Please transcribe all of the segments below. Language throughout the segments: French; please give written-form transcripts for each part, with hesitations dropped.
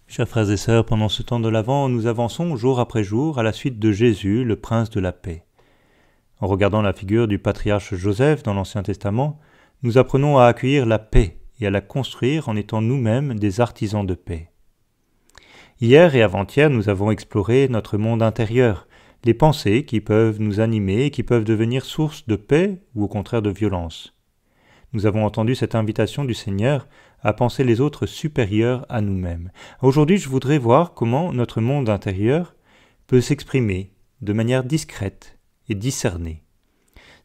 Chers frères et sœurs, pendant ce temps de l'Avent, nous avançons jour après jour à la suite de Jésus, le Prince de la paix. En regardant la figure du patriarche Joseph dans l'Ancien Testament, nous apprenons à accueillir la paix et à la construire en étant nous-mêmes des artisans de paix. Hier et avant-hier, nous avons exploré notre monde intérieur, les pensées qui peuvent nous animer et qui peuvent devenir source de paix ou au contraire de violence. Nous avons entendu cette invitation du Seigneur à penser les autres supérieurs à nous-mêmes. Aujourd'hui, je voudrais voir comment notre monde intérieur peut s'exprimer de manière discrète et discernée.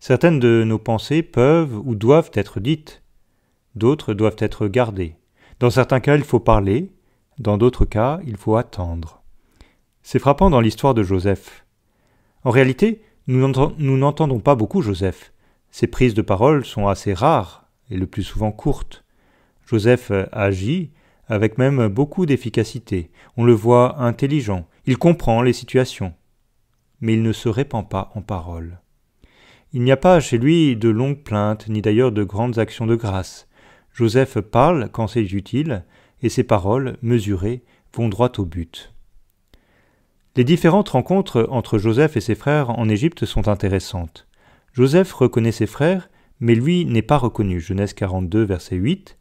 Certaines de nos pensées peuvent ou doivent être dites, d'autres doivent être gardées. Dans certains cas, il faut parler, dans d'autres cas, il faut attendre. C'est frappant dans l'histoire de Joseph. En réalité, nous n'entendons pas beaucoup Joseph. Ses prises de parole sont assez rares et le plus souvent courtes. Joseph agit avec même beaucoup d'efficacité. On le voit intelligent, il comprend les situations, mais il ne se répand pas en paroles. Il n'y a pas chez lui de longues plaintes, ni d'ailleurs de grandes actions de grâce. Joseph parle quand c'est utile, et ses paroles, mesurées, vont droit au but. Les différentes rencontres entre Joseph et ses frères en Égypte sont intéressantes. Joseph reconnaît ses frères, mais lui n'est pas reconnu. Genèse 42, verset 8.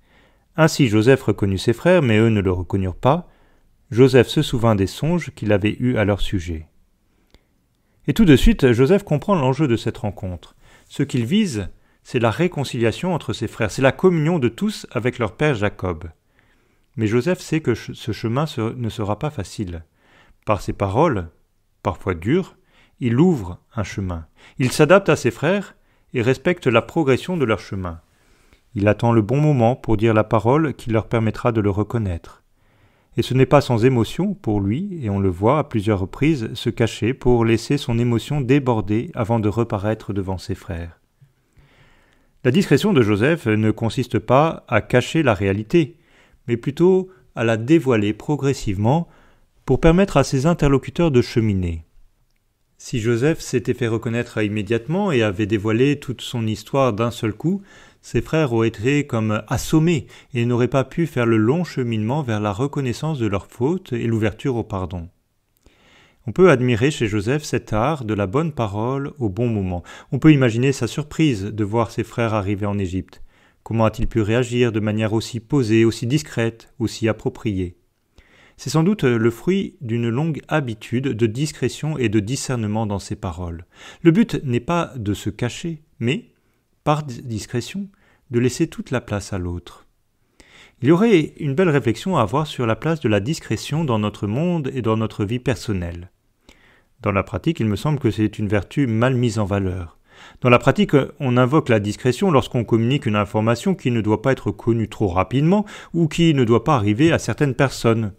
Ainsi Joseph reconnut ses frères, mais eux ne le reconnurent pas. Joseph se souvint des songes qu'il avait eus à leur sujet. Et tout de suite, Joseph comprend l'enjeu de cette rencontre. Ce qu'il vise, c'est la réconciliation entre ses frères, c'est la communion de tous avec leur père Jacob. Mais Joseph sait que ce chemin ne sera pas facile. Par ses paroles, parfois dures, il ouvre un chemin. Il s'adapte à ses frères et respecte la progression de leur chemin. Il attend le bon moment pour dire la parole qui leur permettra de le reconnaître. Et ce n'est pas sans émotion pour lui, et on le voit à plusieurs reprises se cacher pour laisser son émotion déborder avant de reparaître devant ses frères. La discrétion de Joseph ne consiste pas à cacher la réalité, mais plutôt à la dévoiler progressivement pour permettre à ses interlocuteurs de cheminer. Si Joseph s'était fait reconnaître immédiatement et avait dévoilé toute son histoire d'un seul coup, ses frères auraient été comme assommés et n'auraient pas pu faire le long cheminement vers la reconnaissance de leurs fautes et l'ouverture au pardon. On peut admirer chez Joseph cet art de la bonne parole au bon moment. On peut imaginer sa surprise de voir ses frères arriver en Égypte. Comment a-t-il pu réagir de manière aussi posée, aussi discrète, aussi appropriée ? C'est sans doute le fruit d'une longue habitude de discrétion et de discernement dans ses paroles. Le but n'est pas de se cacher, mais, par discrétion, de laisser toute la place à l'autre. Il y aurait une belle réflexion à avoir sur la place de la discrétion dans notre monde et dans notre vie personnelle. Dans la pratique, il me semble que c'est une vertu mal mise en valeur. Dans la pratique, on invoque la discrétion lorsqu'on communique une information qui ne doit pas être connue trop rapidement ou qui ne doit pas arriver à certaines personnes.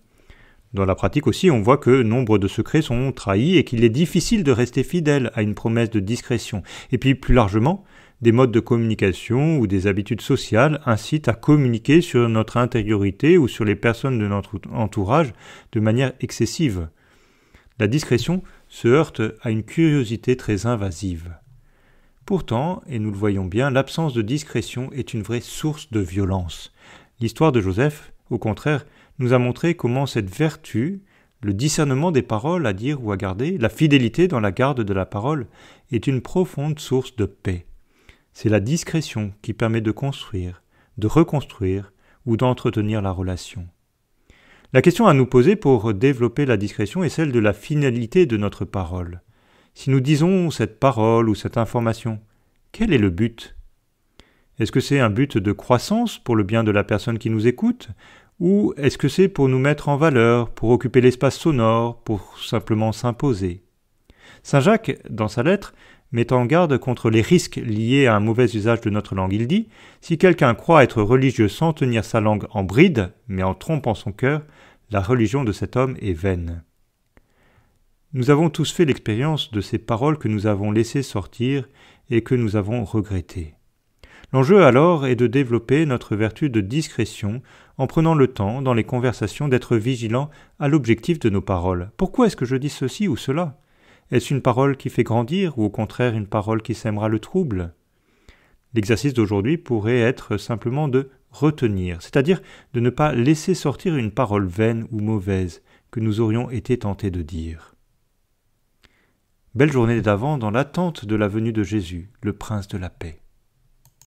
Dans la pratique aussi, on voit que nombre de secrets sont trahis et qu'il est difficile de rester fidèle à une promesse de discrétion. Et puis plus largement, des modes de communication ou des habitudes sociales incitent à communiquer sur notre intériorité ou sur les personnes de notre entourage de manière excessive. La discrétion se heurte à une curiosité très invasive. Pourtant, et nous le voyons bien, l'absence de discrétion est une vraie source de violence. L'histoire de Joseph, au contraire, nous a montré comment cette vertu, le discernement des paroles à dire ou à garder, la fidélité dans la garde de la parole, est une profonde source de paix. C'est la discrétion qui permet de construire, de reconstruire ou d'entretenir la relation. La question à nous poser pour développer la discrétion est celle de la finalité de notre parole. Si nous disons cette parole ou cette information, quel est le but ? Est-ce que c'est un but de croissance pour le bien de la personne qui nous écoute ? Ou est-ce que c'est pour nous mettre en valeur, pour occuper l'espace sonore, pour simplement s'imposer ? Saint Jacques, dans sa lettre, met en garde contre les risques liés à un mauvais usage de notre langue. Il dit « Si quelqu'un croit être religieux sans tenir sa langue en bride, mais en trompant son cœur, la religion de cet homme est vaine. » Nous avons tous fait l'expérience de ces paroles que nous avons laissées sortir et que nous avons regrettées. L'enjeu alors est de développer notre vertu de discrétion en prenant le temps, dans les conversations, d'être vigilant à l'objectif de nos paroles. Pourquoi est-ce que je dis ceci ou cela ? Est-ce une parole qui fait grandir ou au contraire une parole qui sèmera le trouble ? L'exercice d'aujourd'hui pourrait être simplement de retenir, c'est-à-dire de ne pas laisser sortir une parole vaine ou mauvaise que nous aurions été tentés de dire. Belle journée d'Avent dans l'attente de la venue de Jésus, le Prince de la paix.